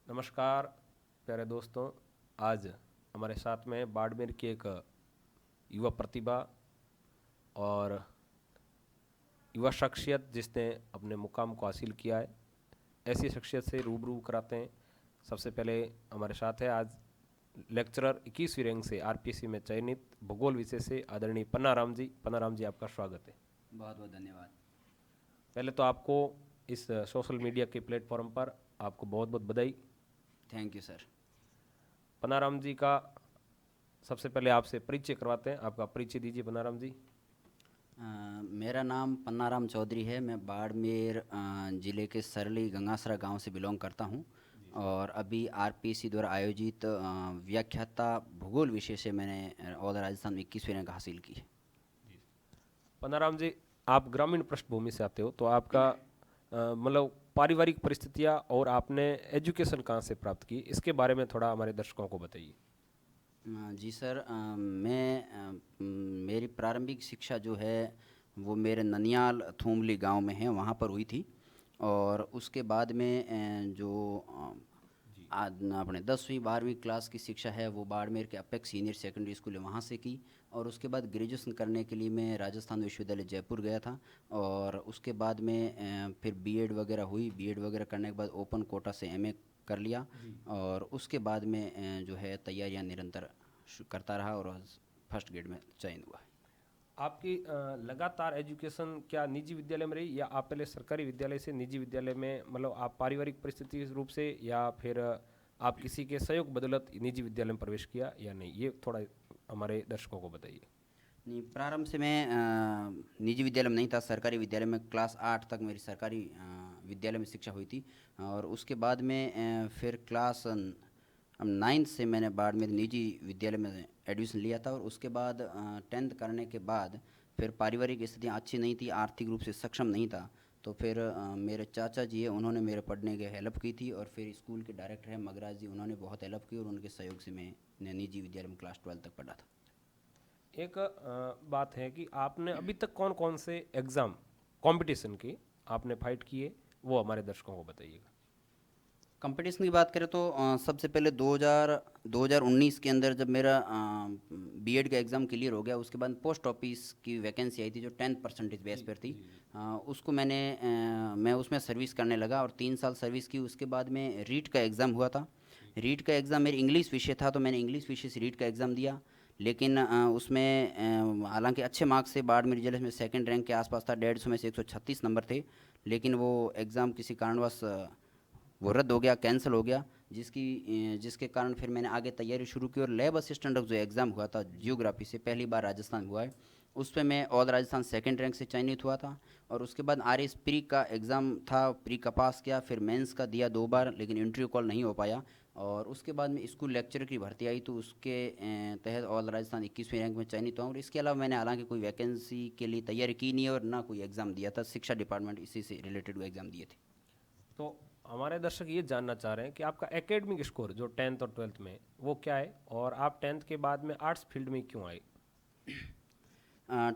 नमस्कार प्यारे दोस्तों। आज हमारे साथ में बाड़मेर की एक युवा प्रतिभा और युवा शख्सियत जिसने अपने मुकाम को हासिल किया है, ऐसी शख्सियत से रूबरू कराते हैं। सबसे पहले हमारे साथ है आज लेक्चरर 21वीं रैंक से आरपीएससी में चयनित भूगोल विषय से आदरणीय पन्नाराम जी। पन्नाराम जी, आपका स्वागत है। बहुत बहुत धन्यवाद। पहले तो आपको इस सोशल मीडिया के प्लेटफॉर्म पर आपको बहुत बहुत बधाई। Thank you sir. Pannaram ji का सबसे पहले आपसे परिचय करवाते हैं। आपका परिचय दीजिए पन्नाराम जी। मेरा नाम पन्नाराम चौधरी है। मैं बाड़मेर ज़िले के सरली गंगासरा गांव से बिलोंग करता हूं और अभी आरपीसी द्वारा आयोजित व्याख्याता भूगोल विषय से मैंने ऑल राजस्थान में 21वीं रैंक हासिल की है। पन्नाराम जी, आप ग्रामीण पृष्ठभूमि से आते हो, तो आपका मतलब पारिवारिक परिस्थितियाँ और आपने एजुकेशन कहाँ से प्राप्त की, इसके बारे में थोड़ा हमारे दर्शकों को बताइए। जी सर, मेरी प्रारंभिक शिक्षा जो है वो मेरे ननियाल थूमली गांव में है, वहाँ पर हुई थी। और उसके बाद में अपने 10वीं 12वीं क्लास की शिक्षा है वो बाड़मेर के अपेक्स सीनियर सेकेंडरी स्कूल है वहाँ से की। और उसके बाद ग्रेजुएशन करने के लिए मैं राजस्थान विश्वविद्यालय जयपुर गया था। और उसके बाद में फिर बीएड वगैरह हुई। बीएड वगैरह करने के बाद ओपन कोटा से एमए कर लिया। और उसके बाद में जो है तैयारियां निरंतर करता रहा और आज फर्स्ट ग्रेड में चयन हुआ है। आपकी लगातार एजुकेशन क्या निजी विद्यालय में रही, या आप पहले सरकारी विद्यालय से निजी विद्यालय में, मतलब आप पारिवारिक परिस्थिति रूप से, या फिर आप किसी के सहयोग बदौलत निजी विद्यालय में प्रवेश किया या नहीं, ये थोड़ा हमारे दर्शकों को बताइए। नहीं, प्रारंभ से मैं निजी विद्यालय में नहीं था, सरकारी विद्यालय में क्लास 8 तक मेरी सरकारी विद्यालय में शिक्षा हुई थी। और उसके बाद में फिर क्लास 9 से मैंने बाड़मेर निजी विद्यालय में एडमिशन लिया था। और उसके बाद 10th करने के बाद फिर पारिवारिक स्थितियाँ अच्छी नहीं थी, आर्थिक रूप से सक्षम नहीं था। तो फिर मेरे चाचा जी है, उन्होंने मेरे पढ़ने के हेल्प की थी। और फिर स्कूल के डायरेक्टर हैं मगराज जी, उन्होंने बहुत हेल्प की और उनके सहयोग से मैं निजी विद्यालय में क्लास 12 तक पढ़ा था। एक बात है कि आपने अभी तक कौन कौन से एग्ज़ाम कंपटीशन के आपने फाइट किए, वो हमारे दर्शकों को बताइएगा। कंपटीशन की बात करें तो सबसे पहले 2019 के अंदर जब मेरा बीएड का एग्ज़ाम क्लियर हो गया, उसके बाद पोस्ट ऑफिस की वैकेंसी आई थी जो 10% बेस पर थी। उसको मैं उसमें सर्विस करने लगा और 3 साल सर्विस की। उसके बाद में रीट का एग्ज़ाम हुआ था। रीट का एग्ज़ाम मेरी इंग्लिश विषय था, तो मैंने इंग्लिश विषय से रीट का एग्ज़ाम दिया। लेकिन उसमें हालांकि अच्छे मार्क्स से बाड़मेर जिले में सेकंड रैंक के आसपास था, 150 में से 136 नंबर थे। लेकिन वो एग्ज़ाम किसी कारणवश वो रद्द हो गया, कैंसिल हो गया। जिसके कारण फिर मैंने आगे तैयारी शुरू की और लैब असिस्टेंट का जो एग्ज़ाम हुआ था जियोग्राफी से, पहली बार राजस्थान में हुआ है, उस पर मैं ऑल राजस्थान सेकंड रैंक से चयनित हुआ था। और उसके बाद आर एस प्री का एग्ज़ाम था, प्री का पास किया, फिर मेंस का दिया 2 बार, लेकिन इंटरव्यू कॉल नहीं हो पाया। और उसके बाद में स्कूल लेक्चर की भर्ती आई, तो उसके तहत ऑल राजस्थान 21वीं रैंक में चयनित हुआ। और इसके अलावा मैंने हालांकि कोई वैकेंसी के लिए तैयारी की नहीं है और ना कोई एग्ज़ाम दिया था। शिक्षा डिपार्टमेंट इसी से रिलेटेड एग्ज़ाम दिए थे। तो हमारे दर्शक ये जानना चाह रहे हैं कि आपका एकेडमिक स्कोर जो 10th और 12th में, वो क्या है, और आप 10th के बाद में आर्ट्स फील्ड में क्यों आए।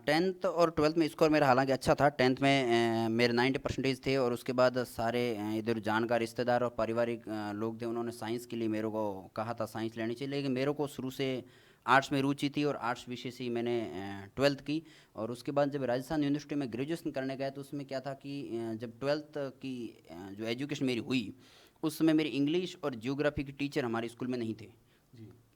10th और 12th में स्कोर मेरा हालांकि अच्छा था। 10th में मेरे 90% थे। और उसके बाद सारे इधर जानकार रिश्तेदार और पारिवारिक लोग थे, उन्होंने साइंस के लिए मेरे को कहा था साइंस लेनी चाहिए। लेकिन मेरे को शुरू से आर्ट्स में रुचि थी और आर्ट्स विषय से ही मैंने 12th की। और उसके बाद जब राजस्थान यूनिवर्सिटी में ग्रेजुएशन करने गया, तो उसमें क्या था कि जब 12th की जो एजुकेशन मेरी हुई, उस समय मेरी इंग्लिश और जियोग्राफी के टीचर हमारे स्कूल में नहीं थे।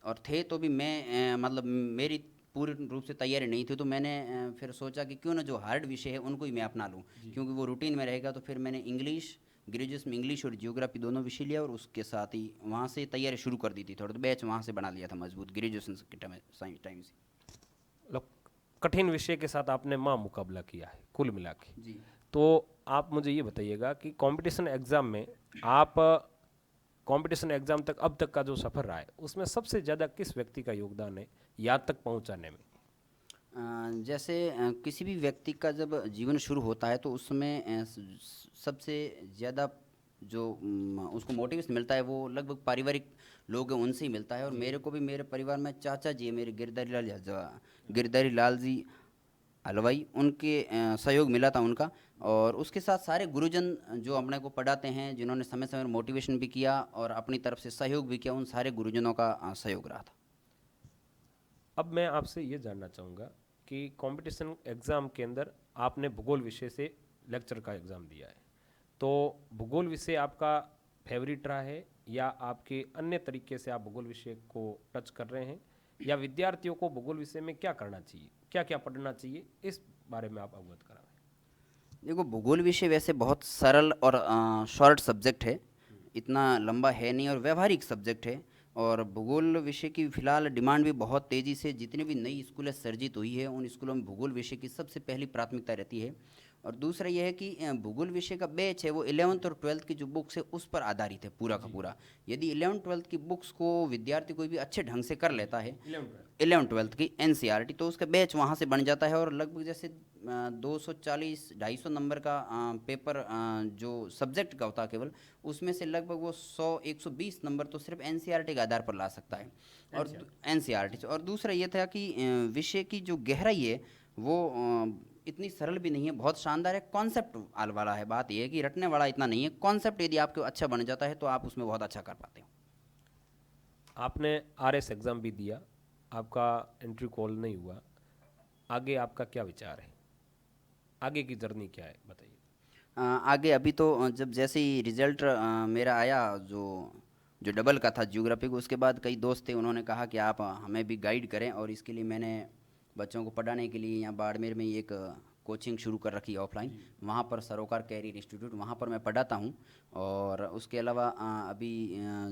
और थे तो भी मैं मतलब मेरी पूर्ण रूप से तैयारी नहीं थी। तो मैंने फिर सोचा कि क्यों ना जो हार्ड विषय है उनको ही मैं अपना लूँ, क्योंकि वो रूटीन में रहेगा। तो फिर मैंने इंग्लिश, ग्रेजुएशन में इंग्लिश और जियोग्राफी दोनों विषय लिया और उसके साथ ही वहाँ से तैयारी शुरू कर दी थी। थोड़ा तो बैच वहाँ से बना लिया था मजबूत, ग्रेजुएशन के टाइम से। मतलब कठिन विषय के साथ आपने माँ मुकाबला किया है कुल मिला के। जी। तो आप मुझे ये बताइएगा कि कंपटीशन एग्ज़ाम में आप कंपटीशन एग्ज़ाम तक अब तक का जो सफ़र रहा है, उसमें सबसे ज़्यादा किस व्यक्ति का योगदान है यहाँ तक पहुँचाने में। जैसे किसी भी व्यक्ति का जब जीवन शुरू होता है तो उसमें सबसे ज़्यादा जो उसको मोटिवेशन मिलता है वो लगभग पारिवारिक लोग हैं, उनसे ही मिलता है। और मेरे को भी मेरे परिवार में चाचा जी है, मेरे गिरधारी लाल जी हलवाई, उनके सहयोग मिला था उनका। और उसके साथ सारे गुरुजन जो अपने को पढ़ाते हैं, जिन्होंने समय समय पर मोटिवेशन भी किया और अपनी तरफ से सहयोग भी किया, उन सारे गुरुजनों का सहयोग रहा था। अब मैं आपसे ये जानना चाहूँगा कि कंपटीशन एग्ज़ाम के अंदर आपने भूगोल विषय से लेक्चर का एग्ज़ाम दिया है, तो भूगोल विषय आपका फेवरेट रहा है या आपके अन्य तरीके से आप भूगोल विषय को टच कर रहे हैं, या विद्यार्थियों को भूगोल विषय में क्या करना चाहिए, क्या क्या पढ़ना चाहिए, इस बारे में आप अवगत कराएं। देखो, भूगोल विषय वैसे बहुत सरल और शॉर्ट सब्जेक्ट है, इतना लंबा है नहीं और व्यवहारिक सब्जेक्ट है। और भूगोल विषय की फ़िलहाल डिमांड भी बहुत तेज़ी से, जितने भी नई स्कूलें सर्जित हुई है उन स्कूलों में भूगोल विषय की सबसे पहली प्राथमिकता रहती है। और दूसरा यह है कि भूगोल विषय का बैच है वो 11th और 12th की जो बुक्स है उस पर आधारित है पूरा का पूरा। यदि 11th 12th की बुक्स को विद्यार्थी कोई भी अच्छे ढंग से कर लेता है, 11th 12th की एनसीईआरटी, तो उसका बैच वहाँ से बन जाता है। और लगभग जैसे 240 250 नंबर का पेपर जो सब्जेक्ट का होता है केवल, उसमें से लगभग वो 100 120 नंबर तो सिर्फ एनसीईआरटी के आधार पर ला सकता है। और एनसीईआरटी से। और दूसरा ये था कि विषय की जो गहराई है वो इतनी सरल भी नहीं है, बहुत शानदार है, कॉन्सेप्ट वाला है। बात यह है कि रटने वाला इतना नहीं है, कॉन्सेप्ट यदि आपको अच्छा बन जाता है तो आप उसमें बहुत अच्छा कर पाते हो। आपने आरएस एग्ज़ाम भी दिया, आपका एंट्री कॉल नहीं हुआ, आगे आपका क्या विचार है, आगे की जर्नी क्या है बताइए। आगे अभी तो जब जैसे ही रिजल्ट मेरा आया, जो जो डबल का था ज्योग्राफी को, उसके बाद कई दोस्त थे, उन्होंने कहा कि आप हमें भी गाइड करें। और इसके लिए मैंने बच्चों को पढ़ाने के लिए यहाँ बाड़मेर में ही एक कोचिंग शुरू कर रखी है ऑफलाइन, वहाँ पर सरोकार कैरियर इंस्टीट्यूट, वहाँ पर मैं पढ़ाता हूँ। और उसके अलावा अभी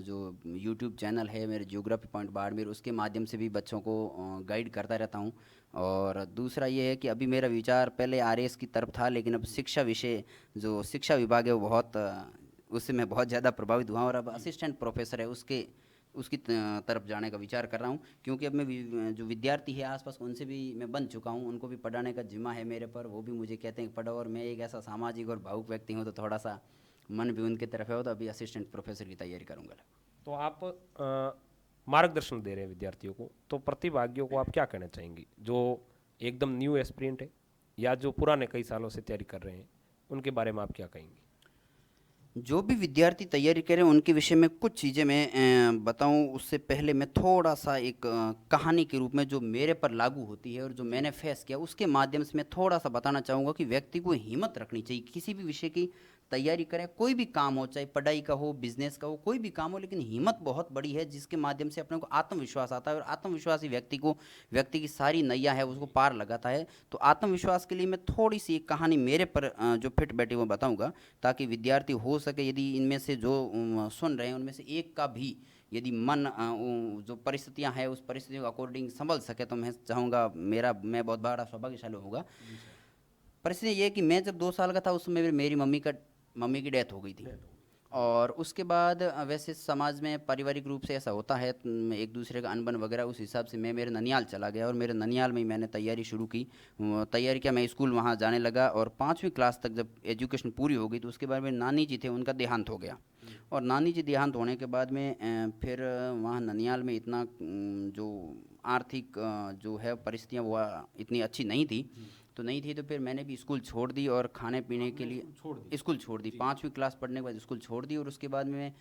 जो यूट्यूब चैनल है मेरे ज्योग्राफी पॉइंट बाड़मेर, उसके माध्यम से भी बच्चों को गाइड करता रहता हूँ। और दूसरा ये है कि अभी मेरा विचार पहले आरएएस की तरफ था, लेकिन अब शिक्षा विषय, जो शिक्षा विभाग है वो बहुत उससे मैं बहुत ज़्यादा प्रभावित हुआ और अब असिस्टेंट प्रोफेसर है उसकी तरफ जाने का विचार कर रहा हूँ। क्योंकि अब मैं जो विद्यार्थी है आसपास उनसे भी मैं बन चुका हूँ, उनको भी पढ़ाने का जिम्मा है मेरे पर, वो भी मुझे कहते हैं कि पढ़ो। और मैं एक ऐसा सामाजिक और भावुक व्यक्ति हूँ तो थोड़ा सा मन भी उनकी तरफ है, तो अभी असिस्टेंट प्रोफेसर की तैयारी करूँगा। तो आप मार्गदर्शन दे रहे हैं विद्यार्थियों को, तो प्रतिभागियों को आप क्या कहना चाहेंगे जो एकदम न्यू एस्पिरेंट है या जो पुराने कई सालों से तैयारी कर रहे हैं, उनके बारे में आप क्या कहेंगे। जो भी विद्यार्थी तैयारी करें उनके विषय में कुछ चीज़ें मैं बताऊं, उससे पहले मैं थोड़ा सा एक कहानी के रूप में जो मेरे पर लागू होती है और जो मैंने फेस किया उसके माध्यम से मैं थोड़ा सा बताना चाहूँगा कि व्यक्ति को हिम्मत रखनी चाहिए, किसी भी विषय की तैयारी करें, कोई भी काम हो, चाहे पढ़ाई का हो, बिजनेस का हो, कोई भी काम हो, लेकिन हिम्मत बहुत बड़ी है जिसके माध्यम से अपने को आत्मविश्वास आता है। और आत्मविश्वासी व्यक्ति की सारी नैया है उसको पार लगाता है। तो आत्मविश्वास के लिए मैं थोड़ी सी एक कहानी मेरे पर जो फिट बैठी वो बताऊंगा, ताकि विद्यार्थी हो सके, यदि इनमें से जो सुन रहे हैं उनमें से एक का भी यदि मन जो परिस्थितियां हैं उस परिस्थितियों के अकॉर्डिंग संभल सके, तो मैं चाहूँगा मैं बहुत बड़ा सौभाग्यशाली होगा। परिस्थिति ये है कि मैं जब 2 साल का था उस समय मेरी मम्मी की डेथ हो गई थी। और उसके बाद वैसे समाज में पारिवारिक रूप से ऐसा होता है, एक दूसरे का अनबन वगैरह, उस हिसाब से मैं मेरे ननियाल चला गया और मेरे ननियाल में ही मैंने तैयारी शुरू की। तैयारी किया, मैं स्कूल वहाँ जाने लगा और 5वीं क्लास तक जब एजुकेशन पूरी हो गई तो उसके बाद मेरे नानी जी थे, उनका देहांत हो गया। और नानी जी देहांत होने के बाद में फिर वहाँ ननियाल में इतना जो आर्थिक जो है परिस्थितियाँ वो इतनी अच्छी नहीं थी, तो फिर मैंने भी स्कूल छोड़ दी और खाने पीने के लिए स्कूल छोड़ दी। 5वीं क्लास पढ़ने के बाद स्कूल छोड़ दी और उसके बाद में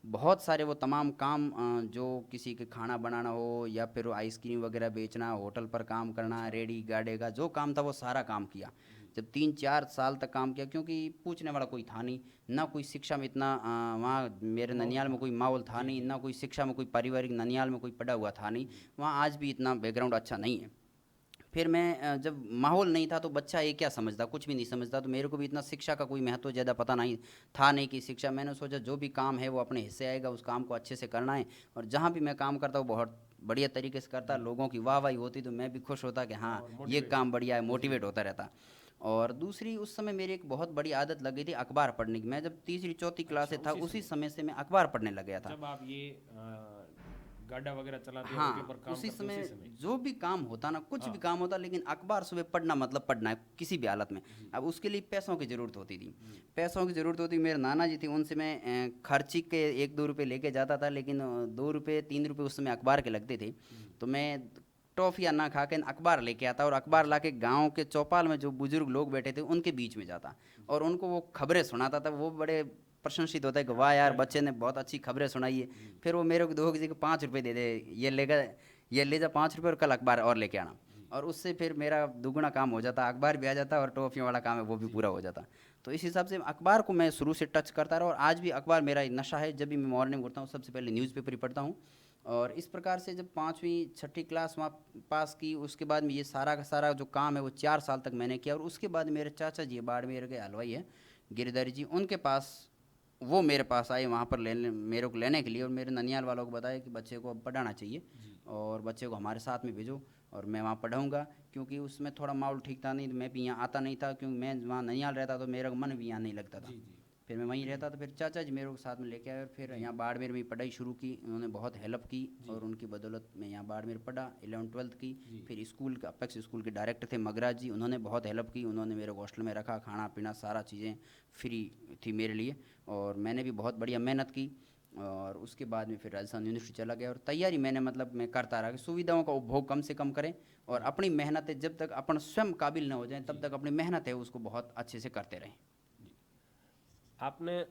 बहुत सारे वो तमाम काम जो किसी के खाना बनाना हो या फिर आइसक्रीम वगैरह बेचना, होटल पर काम करना, रेडी गाड़े का जो काम था वो सारा काम किया। जब 3-4 साल तक काम किया, क्योंकि पूछने वाला कोई था नहीं, ना कोई शिक्षा में इतना वहाँ मेरे ननियाल में कोई माहौल था नहीं, ना कोई शिक्षा में कोई पारिवारिक ननियाल में कोई पढ़ा हुआ था नहीं, वहाँ आज भी इतना बैकग्राउंड अच्छा नहीं है। फिर मैं जब माहौल नहीं था तो बच्चा ये क्या समझता, कुछ भी नहीं समझता, तो मेरे को भी इतना शिक्षा का कोई महत्व ज़्यादा पता नहीं था नहीं कि शिक्षा, मैंने सोचा जो भी काम है वो अपने हिस्से आएगा, उस काम को अच्छे से करना है। और जहाँ भी मैं काम करता हूँ बहुत बढ़िया तरीके से करता, लोगों की वाहवाही होती तो मैं भी खुश होता कि हाँ ये काम बढ़िया है, मोटिवेट होता रहता। और दूसरी, उस समय मेरी एक बहुत बड़ी आदत लग गई थी अखबार पढ़ने की। मैं जब 3री-4थी क्लास से था उसी समय से मैं अखबार पढ़ने लग गया था। जब आप ये गाड़ा वगैरह चलाते हैं, हाँ, होटल पर काम उसी करते समय उसी समय। जो भी काम होता ना, कुछ भी काम होता, लेकिन अखबार सुबह पढ़ना मतलब पढ़ना है किसी भी हालत में। अब उसके लिए पैसों की ज़रूरत होती थी, मेरे नाना जी थे, उनसे मैं खर्ची के 1-2 रुपये लेके जाता था, लेकिन 2 रुपये 3 रुपये उस समय अखबार के लगते थे। तो मैं टॉफियाँ ना खा के अखबार लेके आता और अखबार ला के गाँव के चौपाल में जो बुजुर्ग लोग बैठे थे उनके बीच में जाता और उनको वो खबरें सुनाता था। वो बड़े प्रशंसित होता है कि वाह यार बच्चे ने बहुत अच्छी खबरें सुनाई है। फिर वो मेरे को दो किसी को 5 रुपये दे दे, ये ले जा 5 रुपये और कल अखबार और लेके आना, और उससे फिर मेरा दुगुना काम हो जाता, अखबार भी आ जाता और टॉफियों वाला काम है वो भी पूरा हो जाता। तो इस हिसाब से अखबार को मैं शुरू से टच करता रहा और आज भी अखबार मेरा एक नशा है। जब भी मैं मॉर्निंग उठता हूँ सबसे पहले न्यूज़पेपर ही पढ़ता हूँ। और इस प्रकार से जब 5वीं 6ठी क्लास वहाँ पास की, उसके बाद में ये सारा का सारा जो काम है वो 4 साल तक मैंने किया। और उसके बाद मेरे चाचा जी बाड़मेर के हलवाई है गिरधर जी, उनके पास वो मेरे पास आए वहाँ पर लेने, मेरे को लेने के लिए, और मेरे ननियाल वालों को बताया कि बच्चे को अब पढ़ाना चाहिए और बच्चे को हमारे साथ में भेजो और मैं वहाँ पढ़ाऊँगा। क्योंकि उसमें थोड़ा माहौल ठीक था नहीं, तो मैं भी यहाँ आता नहीं था, क्योंकि मैं वहाँ ननियाल रहता तो मेरा मन भी यहाँ नहीं लगता था। फिर मैं वहीं रहता, तो फिर चाचा जी मेरे को साथ में लेके आए और फिर यहाँ बाड़मेर में पढ़ाई शुरू की। उन्होंने बहुत हेल्प की और उनकी बदौलत मैं यहाँ बाड़मेर पढ़ा, 11th-12th की। फिर स्कूल का अपेक्स स्कूल के डायरेक्टर थे मगराज जी, उन्होंने बहुत हेल्प की। उन्होंने मेरे को हॉस्टल में रखा, खाना पीना सारा चीज़ें फ्री थी मेरे लिए, और मैंने भी बहुत बढ़िया मेहनत की। और उसके बाद में फिर राजस्थान यूनिवर्सिटी चला गया और तैयारी मैंने मतलब मैं करता रहा कि सुविधाओं का उपभोग कम से कम करें और अपनी मेहनत है, जब तक अपन स्वयं काबिल न हो जाए तब तक अपनी मेहनत है उसको बहुत अच्छे से करते रहें। आपने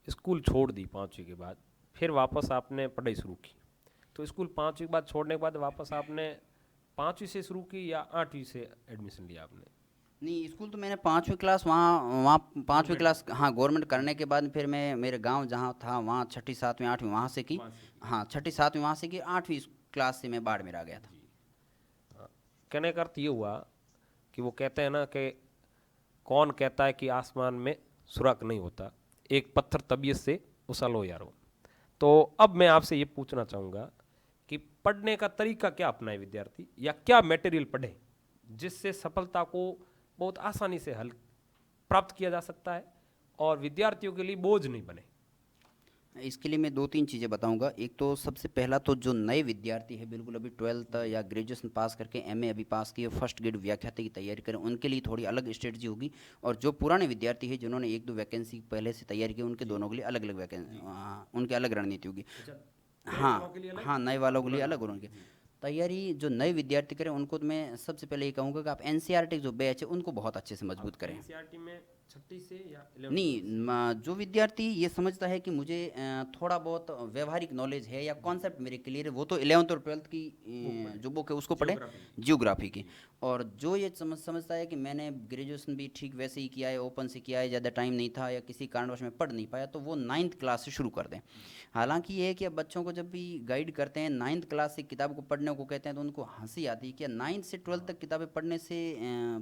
स्कूल छोड़ दी 5वीं के बाद, फिर वापस आपने पढ़ाई शुरू की। तो स्कूल 5वीं के बाद छोड़ने के बाद वापस आपने 5वीं से शुरू की या 8वीं से एडमिशन लिया आपने? नहीं, स्कूल तो मैंने 5वीं क्लास वहाँ वहाँ 5वीं क्लास हाँ गवर्नमेंट करने के बाद फिर मैं मेरे गांव जहाँ था वहाँ 6ठी 7वीं 8वीं वहाँ से की। हाँ 6ठी 7वीं वहाँ से की, 8वीं क्लास से मैं बाड़मेर आ गया था। हाँ, कहने का अर्थ ये हुआ कि वो कहते हैं ना कि कौन कहता है कि आसमान में सुराख नहीं होता, एक पत्थर तबीयत से उछलो यारो। तो अब मैं आपसे ये पूछना चाहूँगा कि पढ़ने का तरीका क्या अपनाए विद्यार्थी, या क्या मटेरियल पढ़े जिससे सफलता को बहुत आसानी से हल प्राप्त किया जा सकता है और विद्यार्थियों के लिए बोझ नहीं बने? इसके लिए मैं 2-3 चीज़ें बताऊंगा। एक तो सबसे पहला तो जो नए विद्यार्थी है, बिल्कुल अभी 12th या ग्रेजुएशन पास करके MA अभी पास किए, फर्स्ट ग्रेड व्याख्याता की तैयारी करें, उनके लिए थोड़ी अलग स्ट्रेटजी होगी। और जो पुराने विद्यार्थी है जिन्होंने 1-2 वैकेंसी पहले से तैयारी की, उनके दोनों के लिए अलग अलग वैकेंसी, उनकी अलग रणनीति होगी। हाँ हाँ, नए वालों के लिए अलग और उनके तैयारी जो नए विद्यार्थी करें उनको तो मैं सबसे पहले ये कहूँगा कि आप NCERT जो बैच है उनको बहुत अच्छे से मजबूत करें। NCERT में 6ठी से या 11th? नहीं, जो विद्यार्थी ये समझता है कि मुझे थोड़ा बहुत व्यवहारिक नॉलेज है या कॉन्सेप्ट मेरे क्लियर है, वो तो 11th और 12th की जो बुक है उसको पढ़े, जियोग्राफी की। और जो ये समझता है कि मैंने ग्रेजुएशन भी ठीक वैसे ही किया है, ओपन से किया है, ज़्यादा टाइम नहीं था या किसी कारणवश में पढ़ नहीं पाया, तो वो 9th क्लास से शुरू कर दें। हालांकि ये है कि अब बच्चों को जब भी गाइड करते हैं 9th क्लास से किताब को पढ़ने को कहते हैं तो उनको हंसी आती है कि 9th से 12th तक किताबें पढ़ने से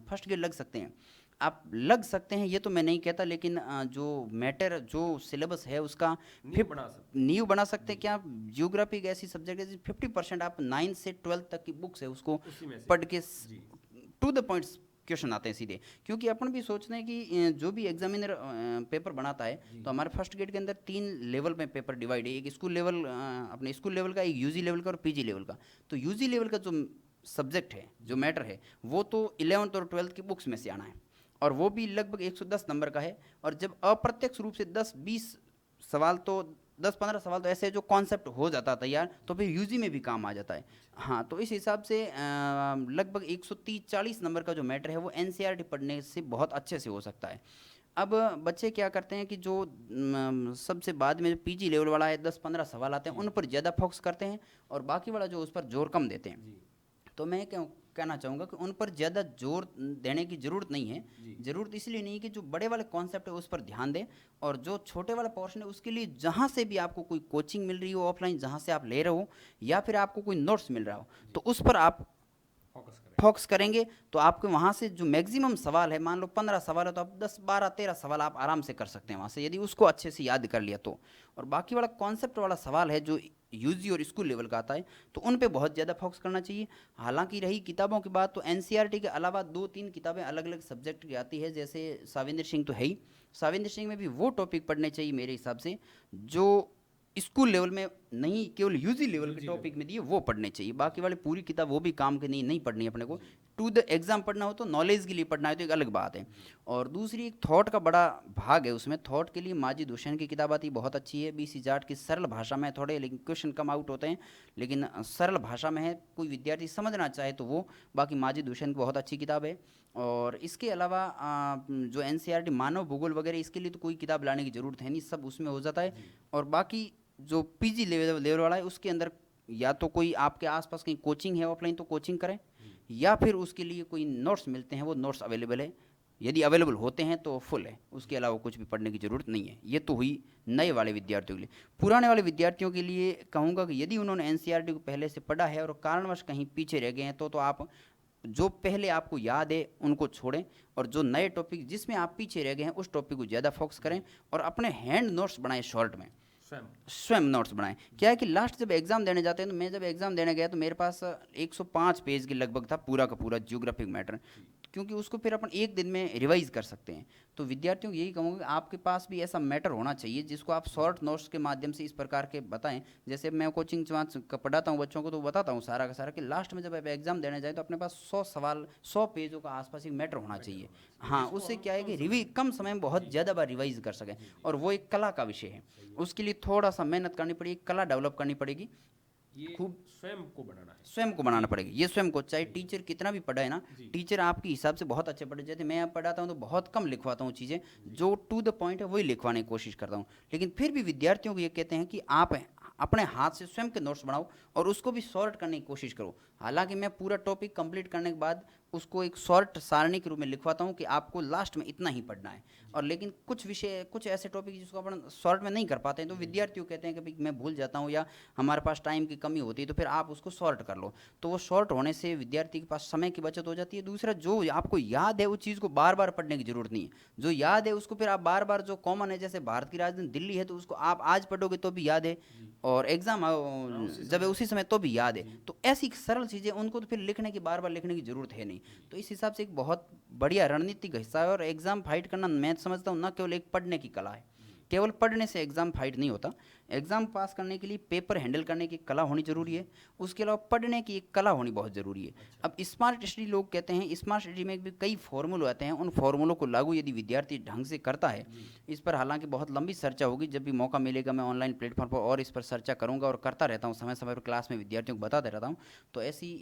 फर्स्ट ग्रेड लग सकते हैं। आप लग सकते हैं ये तो मैं नहीं कहता, लेकिन जो मैटर जो सिलेबस है उसका नींव बना सकते हैं। क्या जियोग्राफी एक ऐसी सब्जेक्ट है 50% आप 9th से 12th तक की बुक्स है उसको पढ़ के टू द पॉइंट्स क्वेश्चन आते हैं सीधे। क्योंकि अपन भी सोचते हैं कि जो भी एग्जामिनर पेपर बनाता है तो हमारे फर्स्ट ग्रेड के अंदर 3 लेवल में पेपर डिवाइड है, एक स्कूल लेवल अपने स्कूल लेवल का, एक UG लेवल का और PG लेवल का। तो UG लेवल का जो सब्जेक्ट है, जो मैटर है, वो तो 11th और 12th की बुक्स में से आना है और वो भी लगभग 110 नंबर का है। और जब अप्रत्यक्ष रूप से 10-20 सवाल तो 10-15 सवाल तो ऐसे जो कॉन्सेप्ट हो जाता तैयार, तो फिर UG में भी काम आ जाता है। हाँ, तो इस हिसाब से लगभग 130-40 नंबर का जो मैटर है वो NCERT पढ़ने से बहुत अच्छे से हो सकता है। अब बच्चे क्या करते हैं कि जो सबसे बाद में जो PG लेवल वाला है 10-15 सवाल आते हैं उन पर ज़्यादा फोकस करते हैं और बाकी वाला जो उस पर जोर कम देते हैं। तो मैं क्यों कहना चाहूँगा कि उन पर ज़्यादा जोर देने की ज़रूरत नहीं है। ज़रूरत इसलिए नहीं कि जो बड़े वाले कॉन्सेप्ट है उस पर ध्यान दें, और जो छोटे वाला पोर्शन है उसके लिए जहाँ से भी आपको कोई कोचिंग मिल रही हो ऑफलाइन, जहाँ से आप ले रहे हो, या फिर आपको कोई नोट्स मिल रहा हो, तो उस पर आप फोकस करेंगे तो आपके वहाँ से जो मैक्सिमम सवाल है, मान लो 15 सवाल है तो आप 10-12-13 सवाल आप आराम से कर सकते हैं वहाँ से, यदि उसको अच्छे से याद कर लिया तो। और बाकी वाला कॉन्सेप्ट वाला सवाल है जो UG और स्कूल लेवल का आता है तो उन पे बहुत ज़्यादा फोकस करना चाहिए। हालांकि रही किताबों की बात, तो NCERT के अलावा 2-3 किताबें अलग अलग सब्जेक्ट की आती है, जैसे साविंद्र सिंह तो है ही, साविंद्र सिंह में भी वो टॉपिक पढ़ने चाहिए मेरे हिसाब से जो स्कूल लेवल में नहीं, केवल UG लेवल के टॉपिक में दिए वो पढ़ने चाहिए। बाकी वाले पूरी किताब वो भी काम के नहीं पढ़नी है अपने को, टू द एग्ज़ाम पढ़ना हो तो नॉलेज के लिए पढ़ना है तो एक अलग बात है। और दूसरी एक थॉट का बड़ा भाग है उसमें। थॉट के लिए माजिद हुसैन की किताब आती है, बहुत अच्छी है। BC जाट की सरल भाषा में थोड़े लेकिन क्वेश्चन कम आउट होते हैं, लेकिन सरल भाषा में है, कोई विद्यार्थी समझना चाहे तो वो। बाकी माजिद हुसैन की बहुत अच्छी किताब है। और इसके अलावा जो NCERT मानव भूगोल वगैरह, इसके लिए तो कोई किताब लाने की ज़रूरत है नहीं, सब उसमें हो जाता है। और बाकी जो PG लेवल वाला है उसके अंदर या तो कोई आपके आसपास कहीं कोचिंग है ऑफलाइन तो कोचिंग करें, या फिर उसके लिए कोई नोट्स मिलते हैं वो नोट्स अवेलेबल है, यदि अवेलेबल होते हैं तो फुल है, उसके अलावा कुछ भी पढ़ने की ज़रूरत नहीं है। ये तो हुई नए वाले विद्यार्थियों के लिए। पुराने वाले विद्यार्थियों के लिए कहूँगा कि यदि उन्होंने NCERT को पहले से पढ़ा है और कारणवश कहीं पीछे रह गए हैं तो आप जो पहले आपको याद है उनको छोड़ें, और जो नए टॉपिक जिसमें आप पीछे रह गए हैं उस टॉपिक को ज़्यादा फोकस करें, और अपने हैंड नोट्स बनाएं शॉर्ट में, स्वयं नोट्स बनाएं। क्या है कि लास्ट जब एग्ज़ाम देने जाते हैं, तो मैं जब एग्ज़ाम देने गया तो मेरे पास 105 पेज के लगभग था पूरा का पूरा जियोग्राफिक मैटर, क्योंकि उसको फिर अपन एक दिन में रिवाइज कर सकते हैं। तो विद्यार्थियों को यही कहूँगा कि आपके पास भी ऐसा मैटर होना चाहिए जिसको आप शॉर्ट नोट्स के माध्यम से इस प्रकार के बताएं। जैसे मैं कोचिंग पढ़ाता हूँ बच्चों को तो बताता हूँ सारा का सारा कि लास्ट में जब आप एग्जाम देने जाए तो अपने पास 100 सवाल 100 पेजों का आसपास एक मैटर होना चाहिए। हाँ, उससे क्या है कि कम समय में बहुत ज़्यादा बार रिवाइज कर सकें, और वो एक कला का विषय है, उसके लिए थोड़ा सा मेहनत करनी पड़ेगी, कला डेवलप करनी पड़ेगी, खूब स्वयं को बनाना है, स्वयं को बनाना पड़ेगा। ये स्वयं को, चाहे टीचर कितना भी पढ़ाए ना, टीचर आपके हिसाब से बहुत अच्छे पढ़े, जैसे मैं अब पढ़ाता हूँ तो बहुत कम लिखवाता हूँ चीज़ें, जो टू द पॉइंट है वही लिखवाने की कोशिश करता हूँ। लेकिन फिर भी विद्यार्थियों को ये कहते हैं कि आप अपने हाथ से स्वयं के नोट्स बनाओ और उसको भी सॉर्ट करने की कोशिश करो। हालांकि मैं पूरा टॉपिक कंप्लीट करने के बाद उसको एक शॉर्ट सारणी के रूप में लिखवाता हूँ कि आपको लास्ट में इतना ही पढ़ना है। और लेकिन कुछ विषय, कुछ ऐसे टॉपिक जिसको अपन शॉर्ट में नहीं कर पाते हैं तो विद्यार्थियों कहते हैं कि भाई मैं भूल जाता हूँ या हमारे पास टाइम की कमी होती है, तो फिर आप उसको शॉर्ट कर लो। तो वो शॉर्ट होने से विद्यार्थी के पास समय की बचत हो जाती है। दूसरा, जो आपको याद है उस चीज़ को बार बार पढ़ने की जरूरत नहीं है। जो याद है उसको फिर आप बार बार, जो कॉमन है जैसे भारत की राजधानी दिल्ली है तो उसको आप आज पढ़ोगे तो भी याद है, और एग्जाम जब है उसी समय तो भी याद है। तो ऐसी सरल चीज़ें उनको तो फिर लिखने की, बार बार लिखने की जरूरत है नहीं। तो इस हिसाब से एक बहुत बढ़िया रणनीतिक हिस्सा है। और एग्जाम फाइट करना मैं समझता हूँ ना केवल एक पढ़ने की कला है, केवल पढ़ने से एग्ज़ाम फाइट नहीं होता। एग्ज़ाम पास करने के लिए पेपर हैंडल करने की कला होनी जरूरी है, उसके अलावा पढ़ने की एक कला होनी बहुत ज़रूरी है। अब स्मार्ट स्टडी लोग कहते हैं, स्मार्ट स्टडी में भी कई फॉर्मूले आते हैं, उन फॉर्मूलों को लागू यदि विद्यार्थी ढंग से करता है, इस पर हालांकि बहुत लंबी चर्चा होगी, जब भी मौका मिलेगा मैं ऑनलाइन प्लेटफॉर्म पर और इस पर चर्चा करूँगा और करता रहता हूँ, समय समय पर क्लास में विद्यार्थियों को बताते रहता हूँ। तो ऐसी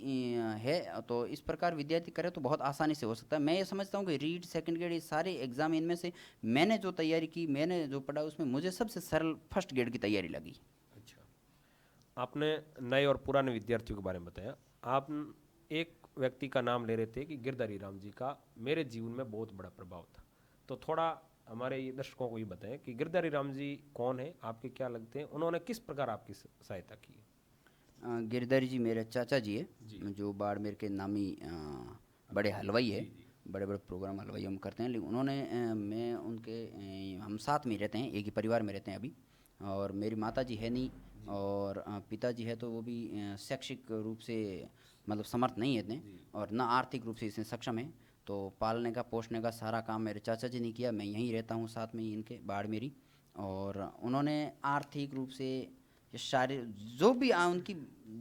है, तो इस प्रकार विद्यार्थी करे तो बहुत आसानी से हो सकता है। मैं ये समझता हूँ कि रीड, सेकंड ग्रेड, ये सारे एग्जाम, इनमें से मैंने जो तैयारी की, मैंने जो पढ़ा, उसमें मुझे सबसे सरल फर्स्ट ग्रेड की तैयारी लगी। अच्छा, आपने नए और पुराने विद्यार्थियों के बारे में बताया। आप एक व्यक्ति का नाम ले रहे थे कि गिरधारी राम जी का मेरे जीवन में बहुत बड़ा प्रभाव था, तो थोड़ा हमारे ये दर्शकों को ये बताएं कि गिरधारी राम जी कौन है, आपके क्या लगते हैं, उन्होंने किस प्रकार आपकी सहायता की? गिरधारी जी मेरे चाचा जी है, जो बाड़मेर के नामी बड़े हलवाई है, बड़े बड़े प्रोग्राम हलवाई हम करते हैं। लेकिन उन्होंने मैं उनके हम साथ में रहते हैं, एक ही परिवार में रहते हैं अभी। और मेरी माता जी है नहीं, और पिताजी है तो वो भी शैक्षिक रूप से मतलब समर्थ नहीं है इतने, और ना आर्थिक रूप से इसमें सक्षम है। तो पालने का, पोषने का सारा काम मेरे चाचा जी ने किया, मैं यहीं रहता हूँ साथ में ही इनके बाड़मेरी। और उन्होंने आर्थिक रूप से या शारीरिक, जो भी उनकी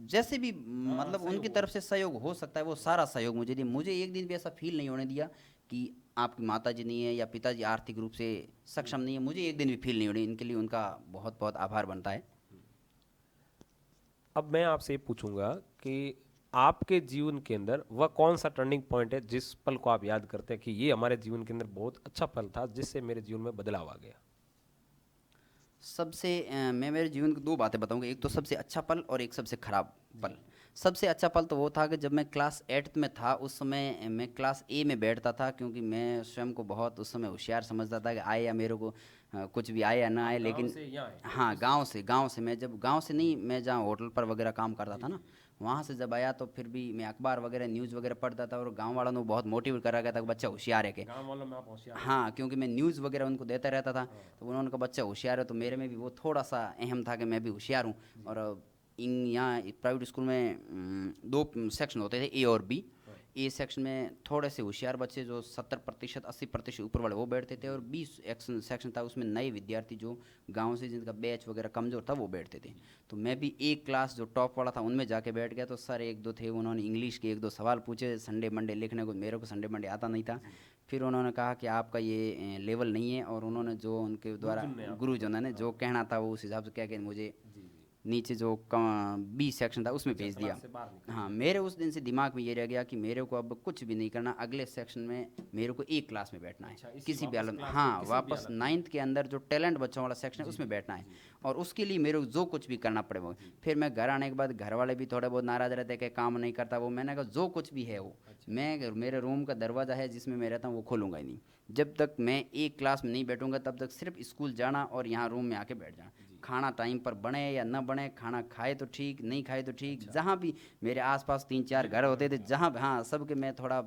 जैसे भी मतलब उनकी तरफ से सहयोग हो सकता है वो सारा सहयोग मुझे दिया। मुझे एक दिन भी ऐसा फील नहीं होने दिया कि आपकी माता जी नहीं है या पिताजी आर्थिक रूप से सक्षम नहीं है, मुझे एक दिन भी फील नहीं होनी। इनके लिए उनका बहुत बहुत आभार बनता है। अब मैं आपसे ये पूछूंगा कि आपके जीवन के अंदर वह कौन सा टर्निंग पॉइंट है जिस पल को आप याद करते हैं कि ये हमारे जीवन के अंदर बहुत अच्छा पल था जिससे मेरे जीवन में बदलाव आ गया? सबसे मैं मेरे जीवन की दो बातें बताऊंगा, एक तो सबसे अच्छा पल और एक सबसे खराब पल। सबसे अच्छा पल तो वो था कि जब मैं क्लास 8th में था, उस समय मैं क्लास ए में बैठता था, क्योंकि मैं स्वयं को बहुत उस समय होशियार समझता था कि आए या मेरे को कुछ भी आए या ना आए, लेकिन हाँ, गांव से मैं जब गांव से नहीं, मैं जहाँ होटल पर वगैरह काम करता था ना, वहाँ से जब आया तो फिर भी मैं अखबार वगैरह, न्यूज़ वगैरह पढ़ता था, और गांव वालों ने बहुत मोटिवेट करा गया था कि बच्चा होशियार है के। गांव वालों में आप होशियार? हाँ, क्योंकि मैं न्यूज़ वगैरह उनको देता रहता था, तो उन्होंने कहा बच्चा होशियार है, तो मेरे में भी वो थोड़ा सा अहम था कि मैं भी होशियार हूँ। और इन यहाँ प्राइवेट स्कूल में दो सेक्शन होते थे, ए और बी। ए सेक्शन में थोड़े से होशियार बच्चे जो 70% 80% ऊपर वाले वो बैठते थे, और बी सेक्शन था उसमें नए विद्यार्थी जो गांव से जिनका बैच वगैरह कमज़ोर था वो बैठते थे। तो मैं भी एक क्लास जो टॉप वाला था उनमें जाके बैठ गया। तो सर एक दो थे, उन्होंने इंग्लिश के एक दो सवाल पूछे संडे मंडे लिखने को, मेरे को संडे मंडे आता नहीं था। फिर उन्होंने कहा कि आपका ये लेवल नहीं है, और उन्होंने जो उनके द्वारा गुरुजनों ने जो कहना था वो उस हिसाब से क्या कि मुझे नीचे जो बी सेक्शन था उसमें भेज दिया। हाँ, मेरे उस दिन से दिमाग में ये रह गया कि मेरे को अब कुछ भी नहीं करना, अगले सेक्शन में मेरे को एक क्लास में बैठना है किसी भी हालत में। हाँ, वापस 9th के अंदर जो टैलेंट बच्चों वाला सेक्शन है उसमें बैठना है, और उसके लिए मेरे को जो कुछ भी करना पड़ेगा। फिर मैं घर आने के बाद घर वाले भी थोड़े बहुत नाराज़ रहते कि काम नहीं करता वो। मैंने कहा जो कुछ भी है वो मैं, मेरे रूम का दरवाज़ा है जिसमें मैं रहता हूँ वो खोलूँगा ही नहीं। जब तक मैं एक क्लास में नहीं बैठूंगा तब तक सिर्फ स्कूल जाना और यहाँ रूम में आके बैठ जाना। खाना टाइम पर बने या न बने, खाना खाए तो ठीक, नहीं खाए तो ठीक। जहाँ भी मेरे आसपास 3-4 घर होते थे, जहाँ हाँ सबके मैं थोड़ा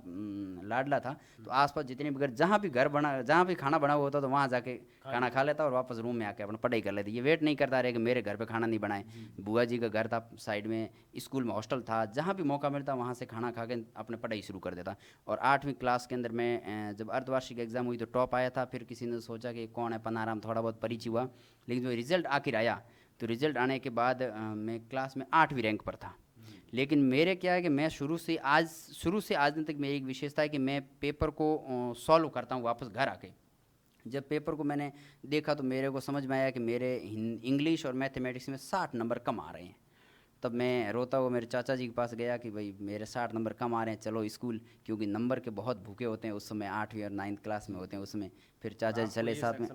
लाडला था, तो आसपास जितने भी घर, जहाँ भी घर बना, जहाँ भी खाना बना हुआ होता तो वहाँ जाके खाना खा लेता और वापस रूम में आके अपना पढ़ाई कर लेते। ये वेट नहीं करता रहे कि मेरे घर पे खाना नहीं बनाए। बुआ जी का घर था साइड में, स्कूल में हॉस्टल था, जहाँ भी मौका मिलता वहाँ से खाना खा के अपने पढ़ाई शुरू कर देता। और 8वीं क्लास के अंदर मैं जब अर्धवार्षिक एग्जाम हुई तो टॉप आया था। फिर किसी ने सोचा कि कौन है पनाराम, थोड़ा बहुत परिचय हुआ, लेकिन जो रिजल्ट आखिर आया तो रिजल्ट आने के बाद मैं क्लास में 8वीं रैंक पर था। लेकिन मेरे क्या है कि मैं शुरू से आज दिन तक मेरी एक विशेषता है कि मैं पेपर को सॉल्व करता हूँ वापस घर आके। जब पेपर को मैंने देखा तो मेरे को समझ में आया कि मेरे इंग्लिश और मैथमेटिक्स में 60 नंबर कम आ रहे हैं। तब मैं रोता हुआ मेरे चाचा जी के पास गया कि भाई मेरे 60 नंबर कम आ रहे हैं, चलो स्कूल, क्योंकि नंबर के बहुत भूखे होते हैं उस समय, 8वीं और 9th क्लास में होते हैं उसमें। फिर चाचा जी चले साथ में,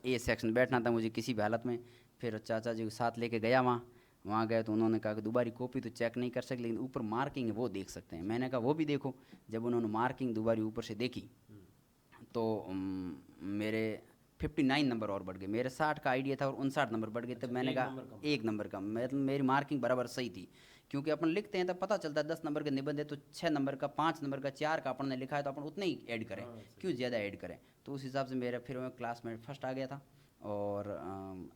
ए सेक्शन बैठना था मुझे किसी भी हालत में। फिर चाचा जी को साथ लेके गया वहाँ गए तो उन्होंने कहा कि दोबारा कॉपी तो चेक नहीं कर सकते, लेकिन ऊपर मार्किंग है वो देख सकते हैं। मैंने कहा वो भी देखो। जब उन्होंने मार्किंग दोबारा ऊपर से देखी तो मेरे 59 नंबर और बढ़ गए। मेरे 60 का आइडिया था और 59 नंबर बढ़ गए। तब मैंने कहा एक नंबर कम, मतलब मेरी मार्किंग बराबर सही थी। क्योंकि अपन लिखते हैं तब पता चलता है 10 नंबर के निबंध है तो 6 नंबर का, 5 नंबर का, 4 का अपन ने लिखा है तो अपन उतना ही ऐड करें, क्यों ज़्यादा ऐड करें। तो उस हिसाब से मेरा फिर मैं क्लास में फर्स्ट आ गया था, और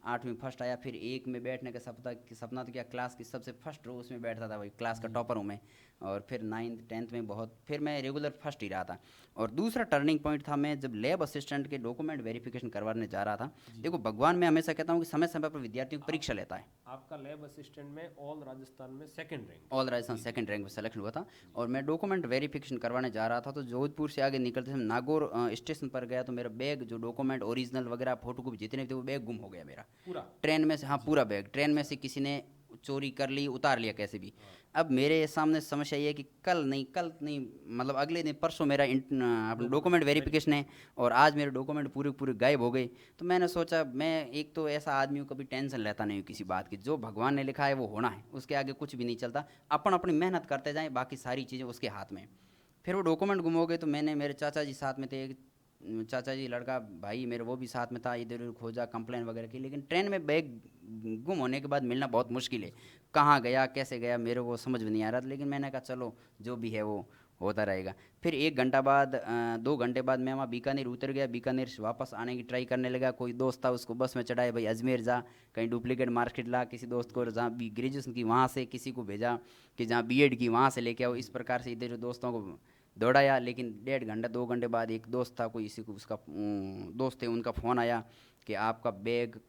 8वीं फर्स्ट आया। फिर एक में बैठने का सपना तो क्या, क्लास की सबसे फर्स्ट रो उसमें बैठता था भाई, क्लास का टॉपर हूँ मैं। और फिर 9th 10th में बहुत, फिर मैं रेगुलर फर्स्ट ही रहा था। और दूसरा टर्निंग पॉइंट था मैं जब लैब असिस्टेंट के डॉक्यूमेंट वेरिफिकेशन करवाने जा रहा था। देखो भगवान, मैं हमेशा कहता हूँ कि समय समय पर विद्यार्थियों की परीक्षा लेता है। आपका लैब असिस्टेंट में ऑल राजस्थान में second rank, all Rajasthan second rank में सेलेक्शन हुआ था। और मैं डॉक्यूमेंट वेरिफिकेशन करवाने जा रहा था तो जोधपुर से आगे निकलते समय नागौर स्टेशन पर गया तो मेरा बैग, जो डॉक्यूमेंट ओरिजिनल वगैरह फोटो कॉपी जितने थे वो बैग गुम हो गया मेरा पूरा ट्रेन में से। हाँ, पूरा बैग ट्रेन में से किसी ने चोरी कर ली, उतार लिया कैसे भी। अब मेरे सामने समस्या ये है कि कल नहीं मतलब अगले दिन परसों मेरा अपना डॉक्यूमेंट वेरिफिकेशन है, और आज मेरे डॉक्यूमेंट पूरे पूरे गायब हो गए। तो मैंने सोचा, मैं एक तो ऐसा आदमी हूँ कभी टेंशन लेता नहीं हूँ किसी बात की, जो भगवान ने लिखा है वो होना है, उसके आगे कुछ भी नहीं चलता। अपन अपनी मेहनत करते जाएं, बाकी सारी चीज़ें उसके हाथ में। फिर वो डॉक्यूमेंट गुम हो गए तो मैंने, मेरे चाचा जी साथ में थे, चाचा जी लड़का भाई मेरे वो भी साथ में था, इधर उधर खोजा कंप्लेन वगैरह की, लेकिन ट्रेन में बैग गुम होने के बाद मिलना बहुत मुश्किल है। कहाँ गया कैसे गया मेरे को समझ में नहीं आ रहा था, लेकिन मैंने कहा चलो जो भी है वो होता रहेगा। फिर 1 घंटा बाद 2 घंटे बाद मैं वहाँ बीकानेर उतर गया। बीकानेर से वापस आने की ट्राई करने लगा। कोई दोस्त था उसको बस में चढ़ाए, भाई अजमेर जा, कहीं डुप्लीकेट मार्कशीट ला। किसी दोस्त को जहाँ बी ग्रेजुएशन की वहाँ से किसी को भेजा कि जहाँ बीएड की वहाँ से लेके आओ। इस प्रकार से इधर दोस्तों को दौड़ाया। लेकिन 1.5 घंटा 2 घंटे बाद एक दोस्त था, कोई इसी को उसका दोस्त थे, उनका फ़ोन आया कि आपका बैग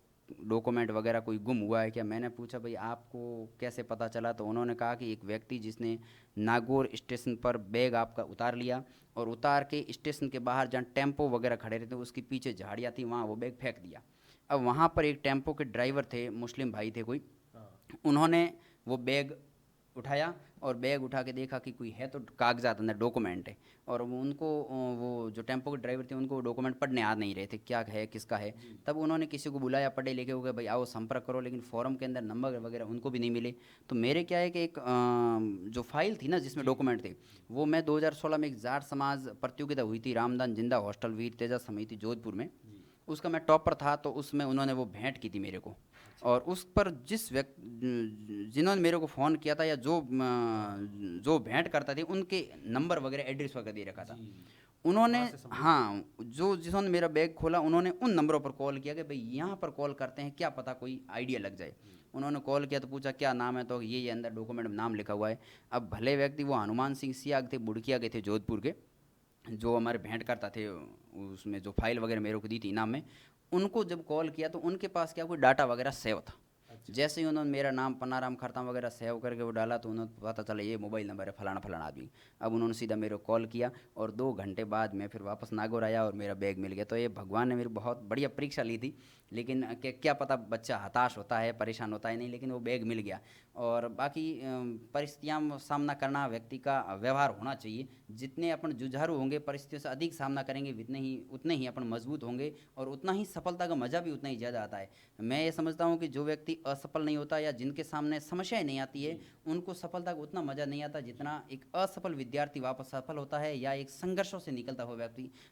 डॉक्यूमेंट वगैरह कोई गुम हुआ है क्या। मैंने पूछा भाई आपको कैसे पता चला, तो उन्होंने कहा कि एक व्यक्ति जिसने नागौर स्टेशन पर बैग आपका उतार लिया, और उतार के स्टेशन के बाहर जहाँ टेम्पो वगैरह खड़े रहते उसके पीछे झाड़ियाँ थी, वहाँ वो बैग फेंक दिया। अब वहाँ पर एक टेम्पो के ड्राइवर थे, मुस्लिम भाई थे कोई, उन्होंने वो बैग उठाया और बैग उठा के देखा कि कोई है तो कागजात अंदर डॉक्यूमेंट है। और वो उनको वो जो टेम्पो के ड्राइवर थे उनको डॉक्यूमेंट पढ़ने आ नहीं रहे थे क्या है किसका है। तब उन्होंने किसी को बुलाया, पढ़े लिखे हो गए, भाई आओ संपर्क करो, लेकिन फॉर्म के अंदर नंबर वगैरह उनको भी नहीं मिले। तो मेरे क्या है कि एक जो फाइल थी ना जिसमें डॉक्यूमेंट थे, वो मैं 2016 में एक जाट समाज प्रतियोगिता हुई थी रामदान जिंदा हॉस्टल वीर तेजा समिति जोधपुर में, उसका मैं टॉपर था। तो उसमें उन्होंने वो भेंट की थी मेरे को, और उस पर जिस व्यक्ति जिन्होंने मेरे को फ़ोन किया था या जो भेंट करता थे उनके नंबर वगैरह एड्रेस वगैरह दे रखा था। उन्होंने, वहाँ से संपर्क? हाँ, जो जिन्होंने मेरा बैग खोला उन्होंने उन नंबरों पर कॉल किया कि भाई यहाँ पर कॉल करते हैं, क्या पता कोई आइडिया लग जाए। उन्होंने कॉल किया तो पूछा क्या नाम है, तो ये अंदर डॉक्यूमेंट में नाम लिखा हुआ है। अब भले व्यक्ति वो हनुमान सिंह सियाग थे, बुड़किया के थे, जोधपुर के, जो हमारे भेंट करता थे, उसमें जो फाइल वगैरह मेरे को दी थी इनाम में, उनको जब कॉल किया तो उनके पास क्या कोई डाटा वगैरह सेव था। जैसे ही उन्होंने मेरा नाम पन्नाराम खरताम वगैरह सेव करके वो डाला तो उन्होंने पता चला ये मोबाइल नंबर है फलाना फलाना आदमी। अब उन्होंने सीधा मेरे को कॉल किया और 2 घंटे बाद मैं फिर वापस नागौर आया और मेरा बैग मिल गया। तो ये भगवान ने मेरी बहुत बढ़िया परीक्षा ली थी, लेकिन क्या पता बच्चा हताश होता है, परेशान होता है नहीं, लेकिन वो बैग मिल गया। और बाकी परिस्थितियाँ में सामना करना व्यक्ति का व्यवहार होना चाहिए। जितने अपन जुझारू होंगे, परिस्थितियों से अधिक सामना करेंगे, उतने ही अपन मजबूत होंगे और उतना ही सफलता का मज़ा भी उतना ही ज़्यादा आता है। मैं ये समझता हूँ कि जो व्यक्ति असफल नहीं होता या जिनके सामने समस्याएं नहीं आती है, उनको सफलता का उतना मज़ा नहीं आता जितना एक असफल विद्यार्थी वापस सफल होता है या एक संघर्षों से निकलता हुआ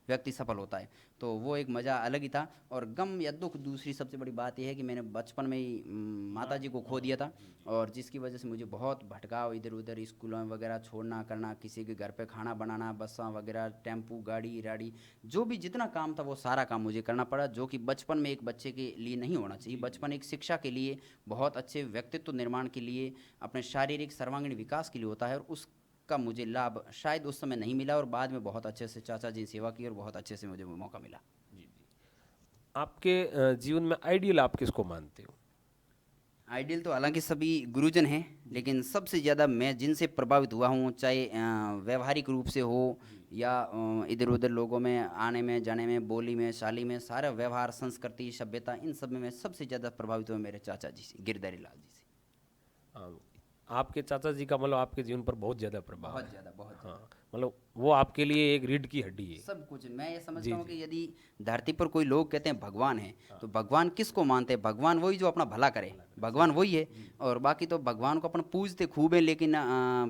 व्यक्ति सफल होता है। तो वो एक मज़ा अलग ही था। और गम या दुख, दूसरी सबसे बड़ी बात यह है कि मैंने बचपन में ही माता जी को खो दिया था, और जिसकी वजह से मुझे बहुत भटकाव, इधर उधर स्कूलों वगैरह छोड़ना करना, किसी के घर पे खाना बनाना, बसा वगैरह, टेम्पू, गाड़ी राड़ी, जो भी जितना काम था वो सारा काम मुझे करना पड़ा, जो कि बचपन में एक बच्चे के लिए नहीं होना चाहिए। बचपन एक शिक्षा के लिए, बहुत अच्छे व्यक्तित्व निर्माण के लिए, अपने शारीरिक सर्वांगीण विकास के लिए होता है, और उसका मुझे लाभ शायद उस समय नहीं मिला, और बाद में बहुत अच्छे से चाचा जी सेवा की और बहुत अच्छे से मुझे मौका मिला। जी जी। आपके जीवन में आइडियल आप किसको मानते हो? आइडियल तो हालांकि सभी गुरुजन हैं, लेकिन सबसे ज़्यादा मैं जिनसे प्रभावित हुआ हूँ, चाहे व्यवहारिक रूप से हो या इधर उधर लोगों में आने में जाने में, बोली में, चाली में, सारा व्यवहार, संस्कृति, सभ्यता, इन सब में मैं सबसे ज़्यादा प्रभावित हुआ मेरे चाचा जी से, गिरधारी लाल जी से। हाँ, आपके चाचा जी का मतलब आपके जीवन पर बहुत ज़्यादा प्रभाव बहुत है। ज़्यादा, बहुत ज़्यादा। हाँ, मतलब वो आपके लिए एक रीढ़ की हड्डी है। सब कुछ मैं ये समझता जी हूँ जी। कि यदि धरती पर कोई लोग कहते हैं भगवान है, तो भगवान किसको मानते हैं? भगवान वही जो अपना भला करे, भगवान वही है। और बाकी तो भगवान को अपन पूजते खूब है, लेकिन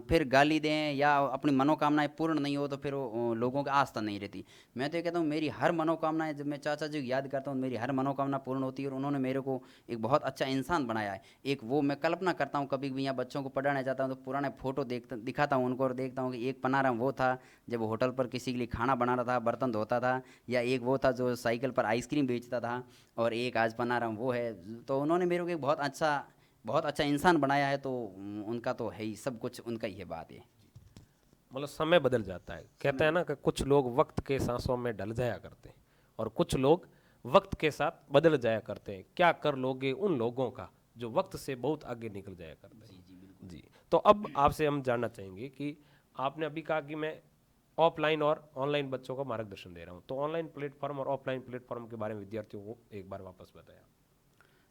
फिर गाली दें या अपनी मनोकामनाएं पूर्ण नहीं हो तो फिर वो लोगों की आस्था नहीं रहती। मैं तो ये कहता हूँ मेरी हर मनोकामनाएं, जब मैं चाचा जी को याद करता हूँ, मेरी हर मनोकामना पूर्ण होती है, और उन्होंने मेरे को एक बहुत अच्छा इंसान बनाया है। एक वो मैं कल्पना करता हूँ, कभी भी यहाँ बच्चों को पढ़ाने जाता हूँ तो पुराने फोटो दिखाता हूँ उनको, और देखता हूँ कि एक पनाराम वो था जब होटल पर किसी के लिए खाना बना रहा था, बर्तन धोता था, या एक वो था जो साइकिल पर आइसक्रीम बेचता था, और एक आज पनाराम वो है। तो उन्होंने मेरे को एक बहुत अच्छा इंसान बनाया है। तो उनका तो है ही, सब कुछ उनका ही है, बात है। मतलब समय बदल जाता है, कहते हैं ना कि कुछ लोग वक्त के सांसों में ढल जाया करते हैं और कुछ लोग वक्त के साथ बदल जाया करते हैं। क्या कर लोगे उन लोगों का जो वक्त से बहुत आगे निकल जाया करते हैं? जी। तो अब आपसे हम जानना चाहेंगे कि आपने अभी कहा कि मैं ऑफलाइन और ऑनलाइन बच्चों को मार्गदर्शन दे रहा हूँ, तो ऑनलाइन प्लेटफॉर्म और ऑफलाइन प्लेटफॉर्म के बारे में विद्यार्थियों को एक बार वापस बताया।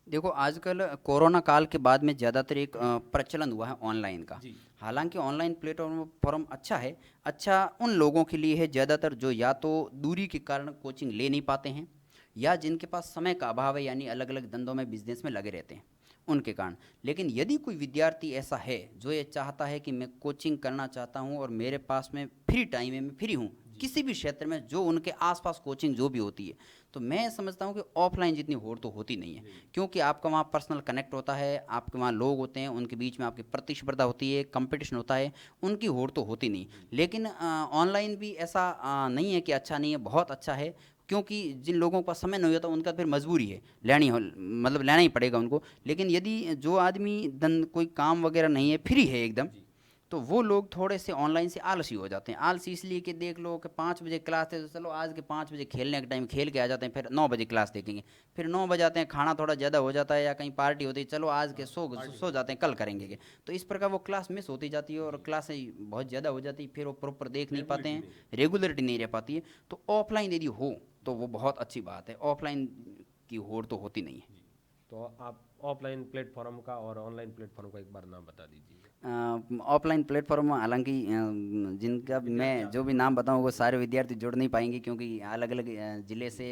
देखो, आजकल कोरोना काल के बाद में ज़्यादातर एक प्रचलन हुआ है ऑनलाइन का। जी। हालांकि ऑनलाइन प्लेटफॉर्म अच्छा है, अच्छा उन लोगों के लिए है ज़्यादातर जो या तो दूरी के कारण कोचिंग ले नहीं पाते हैं, या जिनके पास समय का अभाव है, यानी अलग अलग धंधों में, बिजनेस में लगे रहते हैं, उनके कारण। लेकिन यदि कोई विद्यार्थी ऐसा है जो ये चाहता है कि मैं कोचिंग करना चाहता हूँ और मेरे पास में फ्री टाइम है, मैं फ्री हूँ किसी भी क्षेत्र में, जो उनके आसपास कोचिंग जो भी होती है, तो मैं समझता हूँ कि ऑफलाइन जितनी होड़ तो होती नहीं है। क्योंकि आपका वहाँ पर्सनल कनेक्ट होता है, आपके वहाँ लोग होते हैं, उनके बीच में आपकी प्रतिस्पर्धा होती है, कंपटीशन होता है, उनकी होड़ तो होती नहीं। लेकिन ऑनलाइन भी ऐसा नहीं है कि अच्छा नहीं है, बहुत अच्छा है। क्योंकि जिन लोगों का समय नहीं होता उनका फिर मजबूरी है, मतलब लेना ही पड़ेगा उनको। लेकिन यदि जो आदमी कोई काम वगैरह नहीं है, फ्री है एकदम, तो वो लोग थोड़े से ऑनलाइन से आलसी हो जाते हैं। आलसी इसलिए कि देख लो कि 5 बजे क्लास है तो चलो आज के 5 बजे खेलने के टाइम खेल के आ जाते हैं, फिर 9 बजे क्लास देखेंगे, फिर 9 बजे आते हैं, खाना थोड़ा ज़्यादा हो जाता है या कहीं पार्टी होती है, चलो आज के सो जाते हैं, कल करेंगे। तो इस प्रकार वो क्लास मिस होती जाती है और क्लासें बहुत ज़्यादा हो जाती है, फिर वो प्रॉपर देख नहीं पाते हैं, रेगुलरिटी नहीं रह पाती है। तो ऑफलाइन यदि हो तो वो बहुत अच्छी बात है, ऑफलाइन की होड़ तो होती नहीं है। तो आप ऑफलाइन प्लेटफॉर्म का और ऑनलाइन प्लेटफॉर्म का एक बार नाम बता दीजिए। ऑफलाइन प्लेटफॉर्म, हालांकि जिनका मैं जो भी नाम बताऊं वो सारे विद्यार्थी जुड़ नहीं पाएंगे, क्योंकि अलग अलग ज़िले से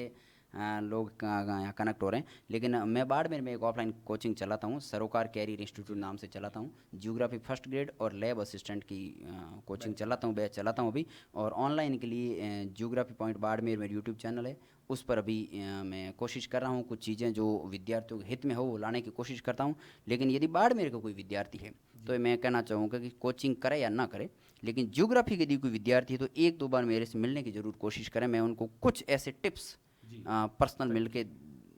लोग यहाँ कनेक्ट हो रहे हैं। लेकिन मैं बाड़मेर में एक ऑफलाइन कोचिंग चलाता हूँ, सरोकार कैरियर इंस्टीट्यूट नाम से चलाता हूँ। जियोग्राफी फर्स्ट ग्रेड और लैब असिस्टेंट की कोचिंग चलाता हूँ, बैच चलाता हूँ अभी। और ऑनलाइन के लिए जियोग्राफी पॉइंट बाड़मेर मेरा यूट्यूब चैनल है, उस पर अभी मैं कोशिश कर रहा हूँ कुछ चीज़ें जो विद्यार्थियों के हित में हो वो लाने की कोशिश करता हूँ। लेकिन यदि बाड़मेर का कोई विद्यार्थी है तो मैं कहना चाहूँगा कि कोचिंग करे या ना करे, लेकिन ज्योग्राफी के यदि कोई विद्यार्थी है तो एक दो बार मेरे से मिलने की ज़रूर कोशिश करें। मैं उनको कुछ ऐसे टिप्स पर्सनल मिल के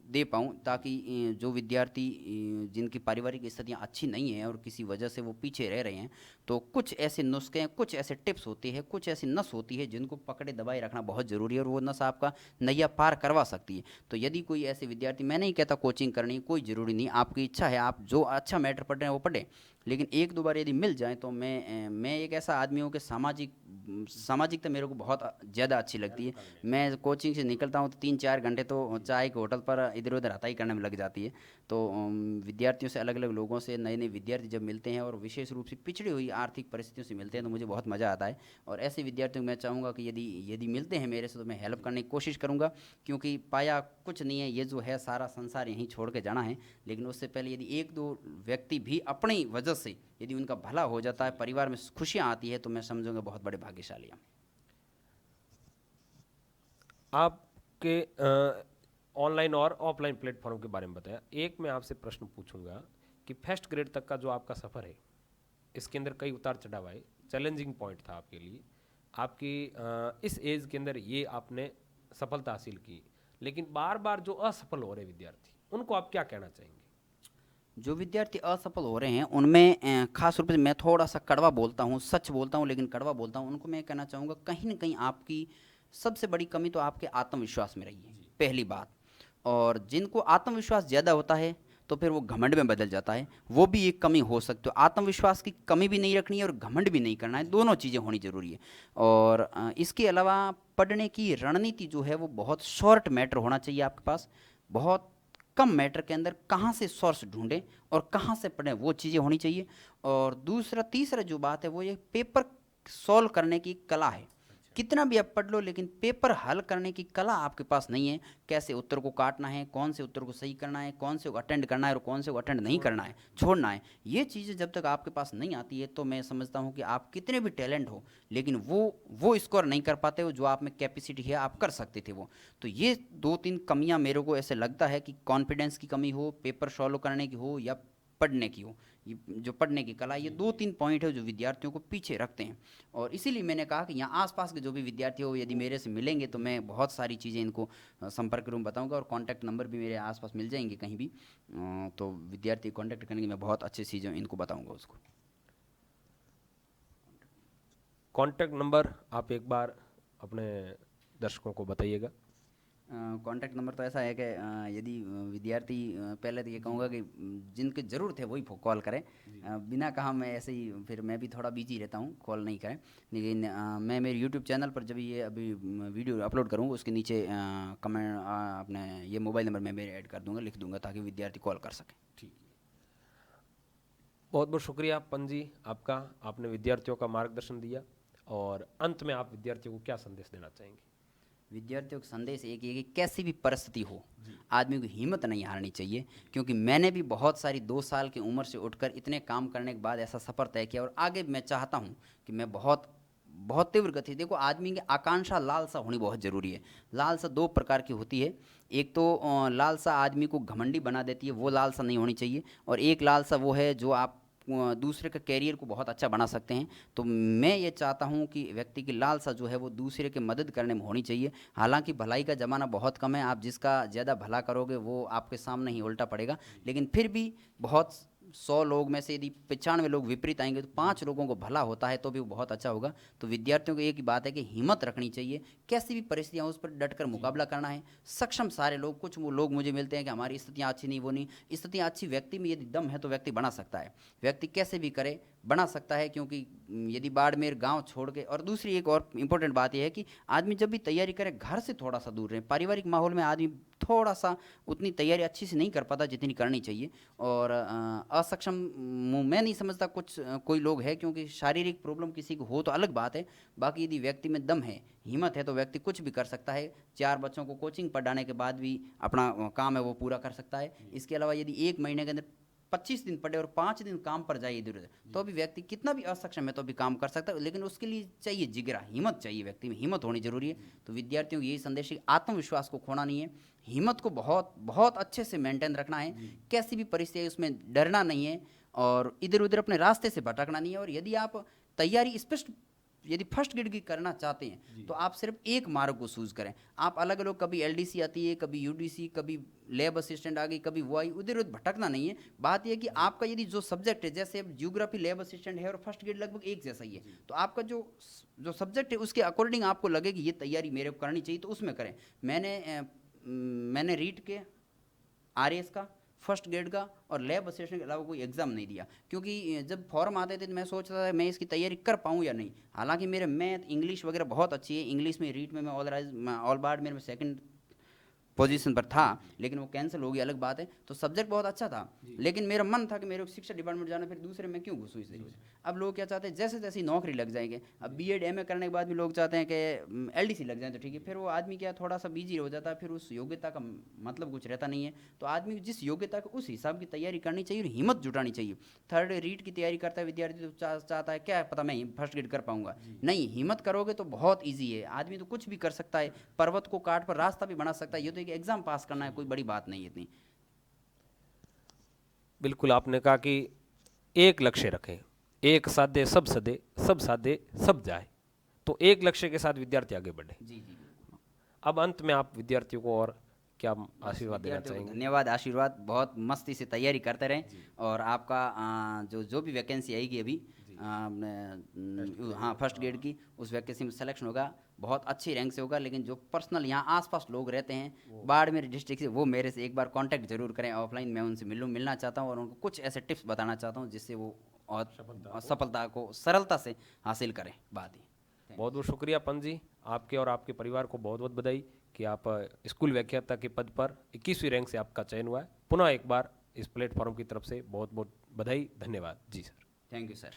दे पाऊँ, ताकि जो विद्यार्थी जिनकी पारिवारिक स्थितियाँ अच्छी नहीं हैं और किसी वजह से वो पीछे रह रहे हैं, तो कुछ ऐसे नुस्खे, कुछ ऐसे टिप्स होते हैं, कुछ ऐसी नस होती है जिनको पकड़े दबाए रखना बहुत ज़रूरी है, और वो नस आपका नैया पार करवा सकती है। तो यदि कोई ऐसे विद्यार्थी, मैं नहीं कहता कोचिंग करनी, कोई ज़रूरी नहीं, आपकी इच्छा है, आप जो अच्छा मैटर पढ़ रहे हैं वो पढ़ें, लेकिन एक दो बार यदि मिल जाए तो मैं एक ऐसा आदमी हूँ कि सामाजिकता मेरे को बहुत ज़्यादा अच्छी लगती है। मैं कोचिंग से निकलता हूँ तो 3-4 घंटे तो चाय के होटल पर इधर उधर हताई करने में लग जाती है। तो विद्यार्थियों से, अलग अलग लोगों से, नए नए विद्यार्थी जब मिलते हैं और विशेष रूप से पिछड़ी हुई आर्थिक परिस्थितियों से मिलते हैं तो मुझे बहुत मज़ा आता है। और ऐसे विद्यार्थियों को मैं चाहूँगा कि यदि यदि मिलते हैं मेरे से तो मैं हेल्प करने की कोशिश करूँगा, क्योंकि पाया कुछ नहीं है, ये जो है सारा संसार यहीं छोड़ के जाना है। लेकिन उससे पहले यदि एक दो व्यक्ति भी अपनी वजह से यदि उनका भला हो जाता है, परिवार में खुशियाँ आती है, तो मैं समझूंगा बहुत बड़े भाग्यशाली हैं। आपके ऑनलाइन और ऑफलाइन प्लेटफॉर्म के बारे में बताया। एक मैं आपसे प्रश्न पूछूंगा कि फर्स्ट ग्रेड तक का जो आपका सफ़र है, इसके अंदर कई उतार चढ़ाव आए, चैलेंजिंग पॉइंट था आपके लिए। आपकी इस एज के अंदर ये आपने सफलता हासिल की, लेकिन बार बार जो असफल हो रहे विद्यार्थी, उनको आप क्या कहना चाहेंगे? जो विद्यार्थी असफल हो रहे हैं उनमें खास रूप से मैं थोड़ा सा कड़वा बोलता हूँ, सच बोलता हूँ लेकिन कड़वा बोलता हूँ, उनको मैं कहना चाहूँगा कहीं ना कहीं आपकी सबसे बड़ी कमी तो आपके आत्मविश्वास में रही है, पहली बात। और जिनको आत्मविश्वास ज़्यादा होता है तो फिर वो घमंड में बदल जाता है, वो भी एक कमी हो सकती है। आत्मविश्वास की कमी भी नहीं रखनी है और घमंड भी नहीं करना है, दोनों चीज़ें होनी ज़रूरी है। और इसके अलावा पढ़ने की रणनीति जो है वो बहुत शॉर्ट मैटर होना चाहिए आपके पास, बहुत कम मैटर के अंदर कहाँ से सोर्स ढूंढें और कहाँ से पढ़ें, वो चीज़ें होनी चाहिए। और दूसरा तीसरा जो बात है वो ये पेपर सॉल्व करने की कला है। कितना भी आप पढ़ लो लेकिन पेपर हल करने की कला आपके पास नहीं है, कैसे उत्तर को काटना है, कौन से उत्तर को सही करना है, कौन से को अटेंड करना है और कौन से को अटेंड नहीं करना है, छोड़ना है, ये चीज़ें जब तक आपके पास नहीं आती है तो मैं समझता हूँ कि आप कितने भी टैलेंट हो लेकिन वो स्कोर नहीं कर पाते हो जो आप में कैपेसिटी है, आप कर सकते थे वो। तो ये 2-3 कमियाँ मेरे को ऐसे लगता है कि कॉन्फिडेंस की कमी हो, पेपर सॉल्व करने की हो या पढ़ने की हो, ये जो पढ़ने की कला, ये 2-3 पॉइंट है जो विद्यार्थियों को पीछे रखते हैं। और इसीलिए मैंने कहा कि यहाँ आसपास के जो भी विद्यार्थी हो यदि मेरे से मिलेंगे तो मैं बहुत सारी चीज़ें इनको संपर्क के रूप में बताऊँगा, और कॉन्टैक्ट नंबर भी मेरे आसपास मिल जाएंगे कहीं भी, तो विद्यार्थी कॉन्टैक्ट करेंगे, मैं बहुत अच्छी चीज़ें इनको बताऊँगा उसको। कॉन्टैक्ट नंबर आप एक बार अपने दर्शकों को बताइएगा। कॉन्टैक्ट नंबर तो ऐसा है कि यदि विद्यार्थी, पहले तो ये कहूँगा कि जिनकी ज़रूरत है वही कॉल करें, बिना कहा मैं ऐसे ही, फिर मैं भी थोड़ा बिजी रहता हूँ, कॉल नहीं करें। लेकिन मैं मेरे यूट्यूब चैनल पर जब ये अभी वीडियो अपलोड करूँगा उसके नीचे कमेंट अपने ये मोबाइल नंबर मैं मेरे ऐड कर दूँगा, लिख दूँगा, ताकि विद्यार्थी कॉल कर सकें। ठीक है, बहुत बहुत शुक्रिया पंत जी आपका, आपने विद्यार्थियों का मार्गदर्शन दिया। और अंत में आप विद्यार्थियों को क्या संदेश देना चाहेंगे? विद्यार्थियों का संदेश एक ही है कि कैसी भी परिस्थिति हो आदमी को हिम्मत नहीं हारनी चाहिए, क्योंकि मैंने भी बहुत सारी 2 साल की उम्र से उठकर इतने काम करने के बाद ऐसा सफ़र तय किया, और आगे मैं चाहता हूँ कि मैं बहुत बहुत तीव्र गति, देखो आदमी की आकांक्षा, लालसा होनी बहुत ज़रूरी है। लालसा 2 प्रकार की होती है, एक तो लालसा आदमी को घमंडी बना देती है, वो लालसा नहीं होनी चाहिए, और एक लालसा वो है जो आप दूसरे का कैरियर को बहुत अच्छा बना सकते हैं। तो मैं ये चाहता हूँ कि व्यक्ति की लालसा जो है वो दूसरे की मदद करने में होनी चाहिए। हालांकि भलाई का ज़माना बहुत कम है, आप जिसका ज़्यादा भला करोगे वो आपके सामने ही उल्टा पड़ेगा, लेकिन फिर भी बहुत 100 लोग में से यदि 95 लोग विपरीत आएंगे तो 5 लोगों को भला होता है तो भी वो बहुत अच्छा होगा। तो विद्यार्थियों को एक ही बात है कि हिम्मत रखनी चाहिए, कैसी भी परिस्थितियाँ उस पर डटकर मुकाबला करना है। सक्षम सारे लोग, कुछ वो लोग मुझे मिलते हैं कि हमारी स्थितियाँ अच्छी नहीं, वो नहीं, स्थितियाँ अच्छी, व्यक्ति में यदि दम है तो व्यक्ति बना सकता है, व्यक्ति कैसे भी करे, बना सकता है, क्योंकि यदि बाड़मेर गांव छोड़ के, और दूसरी एक और इम्पोर्टेंट बात यह है कि आदमी जब भी तैयारी करे घर से थोड़ा सा दूर रहे। पारिवारिक माहौल में आदमी थोड़ा सा उतनी तैयारी अच्छी से नहीं कर पाता जितनी करनी चाहिए। और असक्षम मैं नहीं समझता कुछ कोई लोग है, क्योंकि शारीरिक प्रॉब्लम किसी को हो तो अलग बात है, बाकी यदि व्यक्ति में दम है, हिम्मत है, तो व्यक्ति कुछ भी कर सकता है। 4 बच्चों को कोचिंग पढ़ाने के बाद भी अपना काम है वो पूरा कर सकता है। इसके अलावा यदि 1 महीने के अंदर 25 दिन पढ़े और 5 दिन काम पर जाए इधर उधर, तो भी व्यक्ति कितना भी असक्षम है तो भी काम कर सकता है। लेकिन उसके लिए चाहिए जिगरा, हिम्मत चाहिए, व्यक्ति में हिम्मत होनी जरूरी है। तो विद्यार्थियों को यही संदेश है, आत्मविश्वास को खोना नहीं है, हिम्मत को बहुत बहुत अच्छे से मेंटेन रखना है। कैसी भी परिस्थिति है उसमें डरना नहीं है, और इधर उधर अपने रास्ते से भटकना नहीं है। और यदि आप तैयारी स्पष्ट, यदि फर्स्ट ग्रेड की करना चाहते हैं तो आप सिर्फ एक मार्ग को चूज करें। आप अलग अलग, कभी एलडीसी आती है, कभी यूडीसी, कभी लैब असिस्टेंट आ गई, कभी वो आई, उधर उधर भटकना नहीं है। बात यह है कि आपका यदि जो सब्जेक्ट है, जैसे अब ज्योग्राफी लैब असिस्टेंट है और फर्स्ट ग्रेड लगभग एक जैसा ही है, तो आपका जो सब्जेक्ट है उसके अकॉर्डिंग आपको लगे कि ये तैयारी मेरे को करनी चाहिए तो उसमें करें। मैंने रीट के, आरएस का, फर्स्ट ग्रेड का और लैब असिस्टेंट के अलावा कोई एग्ज़ाम नहीं दिया, क्योंकि जब फॉर्म आते थे तो मैं सोचता था मैं इसकी तैयारी कर पाऊँ या नहीं। हालांकि मेरे मैथ इंग्लिश वगैरह बहुत अच्छी है, इंग्लिश में रीट में मैं ऑल बार्डमेर में सेकंड पोजीशन पर था, लेकिन वो कैंसिल हो गई, अलग बात है। तो सब्जेक्ट बहुत अच्छा था, लेकिन मेरा मन था कि मेरे को शिक्षा डिपार्टमेंट जाना, फिर दूसरे में क्यों घुसूँ इस तरीके से। अब लोग क्या चाहते हैं, जैसे जैसे नौकरी लग जाएंगे। अब बीएड एमए करने के बाद भी लोग चाहते हैं कि एलडीसी लग जाए तो ठीक है, फिर वो आदमी क्या थोड़ा सा बिजी हो जाता है, फिर उस योग्यता का मतलब कुछ रहता नहीं है। तो आदमी को जिस योग्यता का उस हिसाब की तैयारी करनी चाहिए और हिम्मत जुटानी चाहिए। थर्ड रीट की तैयारी करता है विद्यार्थी तो चाहता है क्या पता मैं फर्स्ट ग्रेड कर पाऊंगा, नहीं, हिम्मत करोगे तो बहुत ईजी है, आदमी तो कुछ भी कर सकता है, पर्वत को काट पर रास्ता भी बना सकता है। ये तो एक एग्जाम पास करना है, कोई बड़ी बात नहीं है इतनी। बिल्कुल आपने कहा कि एक लक्ष्य रखें, एक साधे सब सदे, सब साधे सब जाए। तो एक लक्ष्य के साथ विद्यार्थी आगे बढ़े। जी जी। अब अंत में आप विद्यार्थियों को और क्या बस आशीर्वाद देना विद्यार्थियों को चाहेंगे? धन्यवाद, आशीर्वाद, बहुत मस्ती से तैयारी करते रहें। और आपका जो भी वैकेंसी आएगी अभी, हाँ फर्स्ट ग्रेड की, उस वैकेंसी में सिलेक्शन होगा, बहुत अच्छी रैंक से होगा। लेकिन जो पर्सनल यहाँ आसपास लोग रहते हैं बाड़मेर डिस्ट्रिक्ट से, वो मेरे से एक बार कांटेक्ट जरूर करें ऑफलाइन। मैं उनसे मिलना चाहता हूँ और उनको कुछ ऐसे टिप्स बताना चाहता हूँ जिससे वो और सफलता को सरलता से हासिल करें। बात ही बहुत बहुत शुक्रिया पंत जी, आपके और आपके परिवार को बहुत बहुत बधाई कि आप स्कूल व्याख्याता के पद पर 21वीं रैंक से आपका चयन हुआ है। पुनः एक बार इस प्लेटफॉर्म की तरफ से बहुत बहुत बधाई, धन्यवाद जी सर। Thank you sir.